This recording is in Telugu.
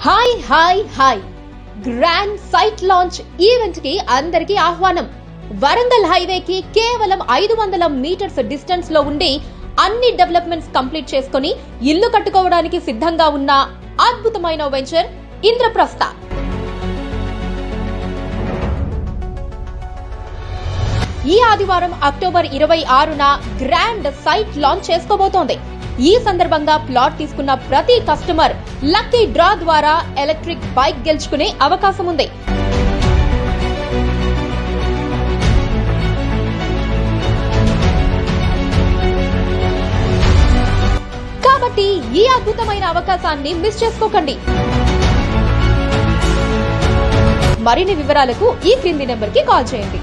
Hi hi hi grand site launch event కి అందరికీ ఆహ్వానం. వరంగల్ హైవేకి కేవలం 500 మీటర్స్ డిస్టెన్స్ లో ఉండి అన్ని డెవలప్మెంట్స్ కంప్లీట్ చేసుకుని ఇల్లు కట్టుకోవడానికి సిద్ధంగా ఉన్న అద్భుతమైన వెంచర్ ఇంద్రప్రస్థ. ఈ ఆదివారం అక్టోబర్ 26న గ్రాండ్ సైట్ లాంచ్ చేసుకోబోతోంది. ఈ సందర్భంగా ప్లాట్ తీసుకున్న ప్రతి కస్టమర్ లక్కీ డ్రా ద్వారా ఎలక్ట్రిక్ బైక్ గెలుచుకునే అవకాశం ఉంది. కాబట్టి ఈ అద్భుతమైన అవకాశాన్ని మిస్ చేసుకోకండి. మరిన్ని వివరాలకు ఈ క్రింది నెంబర్ కి కాల్ చేయండి.